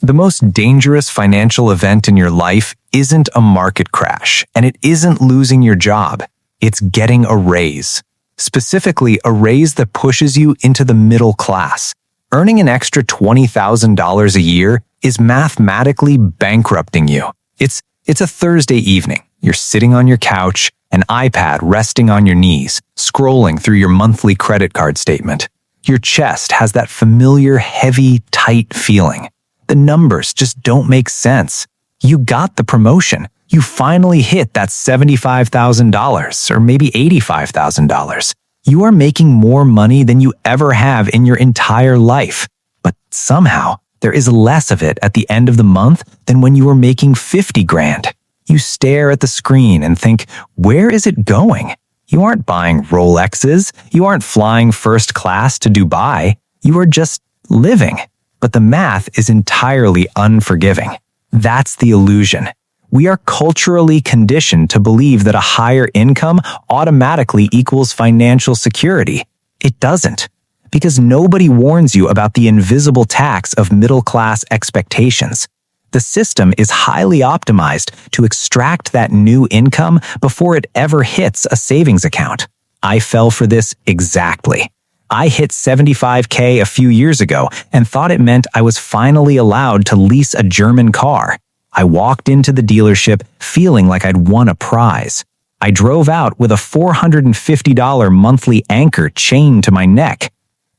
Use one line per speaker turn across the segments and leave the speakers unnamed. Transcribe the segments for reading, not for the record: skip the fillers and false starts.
The most dangerous financial event in your life isn't a market crash, and it isn't losing your job. It's getting a raise. Specifically, a raise that pushes you into the middle class. Earning an extra $20,000 a year is mathematically bankrupting you. It's a Thursday evening. You're sitting on your couch, an iPad resting on your knees, scrolling through your monthly credit card statement. Your chest has that familiar, heavy, tight feeling. The numbers just don't make sense. You got the promotion. You finally hit that $75,000 or maybe $85,000. You are making more money than you ever have in your entire life. But somehow, there is less of it at the end of the month than when you were making 50 grand. You stare at the screen and think, where is it going? You aren't buying Rolexes. You aren't flying first class to Dubai. You are just living. But the math is entirely unforgiving. That's the illusion. We are culturally conditioned to believe that a higher income automatically equals financial security. It doesn't, because nobody warns you about the invisible tax of middle-class expectations. The system is highly optimized to extract that new income before it ever hits a savings account. I fell for this exactly. I hit $75K a few years ago and thought it meant I was finally allowed to lease a German car. I walked into the dealership feeling like I'd won a prize. I drove out with a $450 monthly anchor chained to my neck.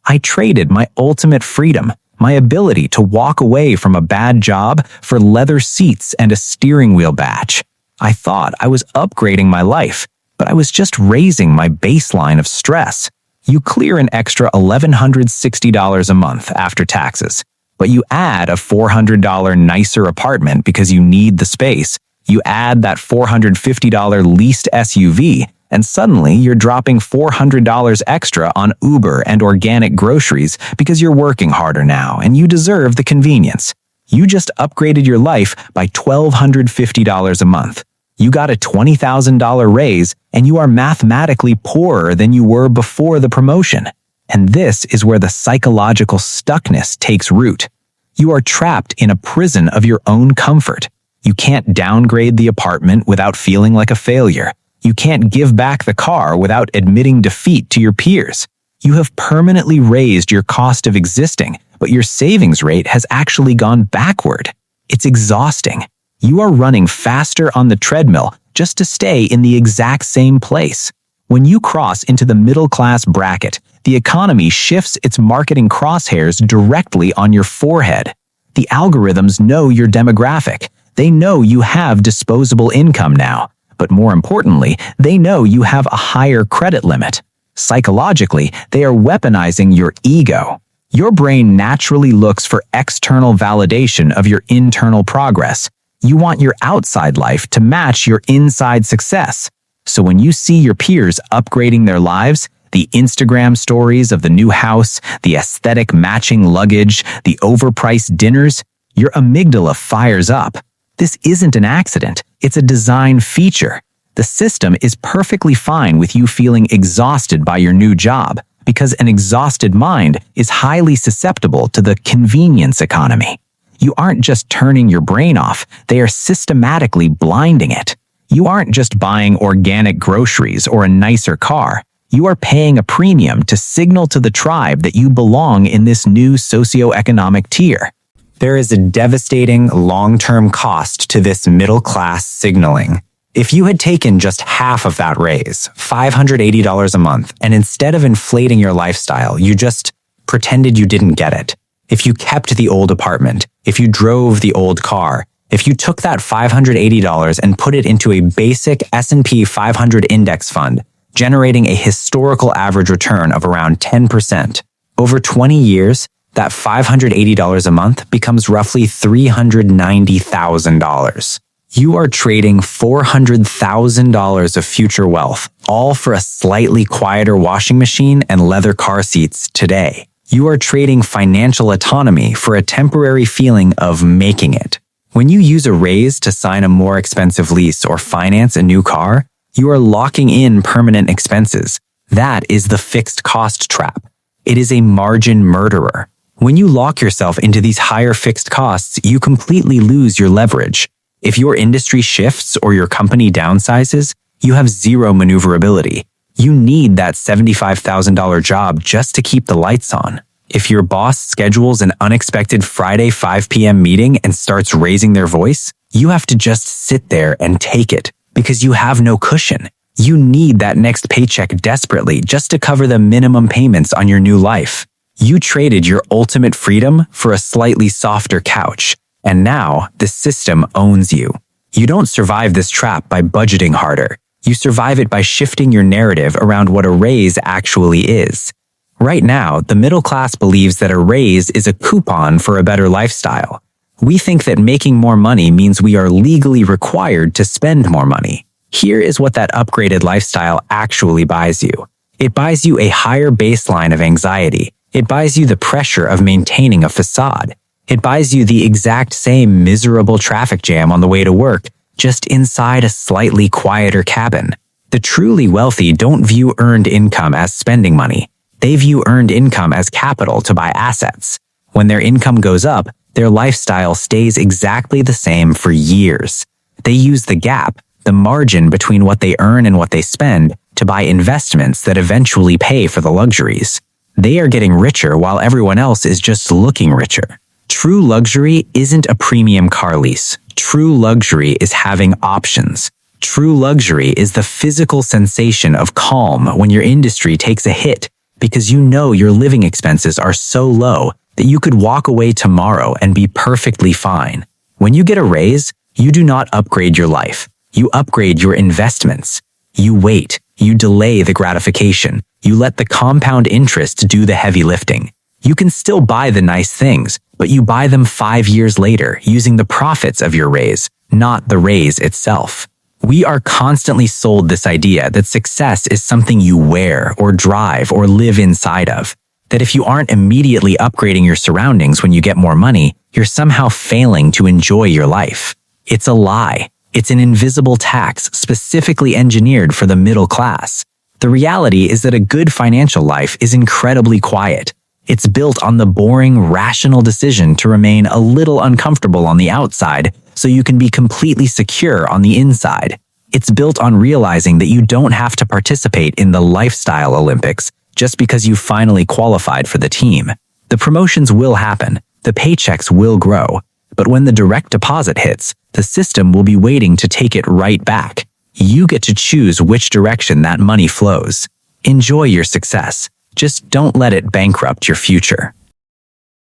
I traded my ultimate freedom, my ability to walk away from a bad job, for leather seats and a steering wheel badge. I thought I was upgrading my life, but I was just raising my baseline of stress. You clear an extra $1,160 a month after taxes, but you add a $400 nicer apartment because you need the space. You add that $450 leased SUV, and suddenly you're dropping $400 extra on Uber and organic groceries because you're working harder now and you deserve the convenience. You just upgraded your life by $1,250 a month. You got a $20,000 raise, and you are mathematically poorer than you were before the promotion. And this is where the psychological stuckness takes root. You are trapped in a prison of your own comfort. You can't downgrade the apartment without feeling like a failure. You can't give back the car without admitting defeat to your peers. You have permanently raised your cost of existing, but your savings rate has actually gone backward. It's exhausting. You are running faster on the treadmill just to stay in the exact same place. When you cross into the middle-class bracket, the economy shifts its marketing crosshairs directly on your forehead. The algorithms know your demographic. They know you have disposable income now. But more importantly, they know you have a higher credit limit. Psychologically, they are weaponizing your ego. Your brain naturally looks for external validation of your internal progress. You want your outside life to match your inside success. So when you see your peers upgrading their lives, the Instagram stories of the new house, the aesthetic matching luggage, the overpriced dinners, your amygdala fires up. This isn't an accident. It's a design feature. The system is perfectly fine with you feeling exhausted by your new job, because an exhausted mind is highly susceptible to the convenience economy. You aren't just turning your brain off, they are systematically blinding it. You aren't just buying organic groceries or a nicer car. You are paying a premium to signal to the tribe that you belong in this new socioeconomic tier. There is a devastating long-term cost to this middle-class signaling. If you had taken just half of that raise, $580 a month, and instead of inflating your lifestyle, you just pretended you didn't get it. If you kept the old apartment, if you drove the old car, if you took that $580 and put it into a basic S&P 500 index fund, generating a historical average return of around 10%, over 20 years, that $580 a month becomes roughly $390,000. You are trading $400,000 of future wealth, all for a slightly quieter washing machine and leather car seats today. You are trading financial autonomy for a temporary feeling of making it. When you use a raise to sign a more expensive lease or finance a new car, you are locking in permanent expenses. That is the fixed cost trap. It is a margin murderer. When you lock yourself into these higher fixed costs, you completely lose your leverage. If your industry shifts or your company downsizes, you have zero maneuverability. You need that $75,000 job just to keep the lights on. If your boss schedules an unexpected Friday 5 p.m. meeting and starts raising their voice, you have to just sit there and take it because you have no cushion. You need that next paycheck desperately just to cover the minimum payments on your new life. You traded your ultimate freedom for a slightly softer couch, and now the system owns you. You don't survive this trap by budgeting harder. You survive it by shifting your narrative around what a raise actually is. Right now, the middle class believes that a raise is a coupon for a better lifestyle. We think that making more money means we are legally required to spend more money. Here is what that upgraded lifestyle actually buys you. It buys you a higher baseline of anxiety. It buys you the pressure of maintaining a facade. It buys you the exact same miserable traffic jam on the way to work, just inside a slightly quieter cabin. The truly wealthy don't view earned income as spending money. They view earned income as capital to buy assets. When their income goes up, their lifestyle stays exactly the same for years. They use the gap, the margin between what they earn and what they spend, to buy investments that eventually pay for the luxuries. They are getting richer while everyone else is just looking richer. True luxury isn't a premium car lease. True luxury is having options. True luxury is the physical sensation of calm when your industry takes a hit because you know your living expenses are so low that you could walk away tomorrow and be perfectly fine. When you get a raise, you do not upgrade your life. You upgrade your investments. You wait. You delay the gratification. You let the compound interest do the heavy lifting. You can still buy the nice things, but you buy them 5 years later using the profits of your raise, not the raise itself. We are constantly sold this idea that success is something you wear or drive or live inside of. That if you aren't immediately upgrading your surroundings when you get more money, you're somehow failing to enjoy your life. It's a lie. It's an invisible tax specifically engineered for the middle class. The reality is that a good financial life is incredibly quiet. It's built on the boring, rational decision to remain a little uncomfortable on the outside so you can be completely secure on the inside. It's built on realizing that you don't have to participate in the lifestyle Olympics just because you finally qualified for the team. The promotions will happen, the paychecks will grow, but when the direct deposit hits, the system will be waiting to take it right back. You get to choose which direction that money flows. Enjoy your success. Just don't let it bankrupt your future.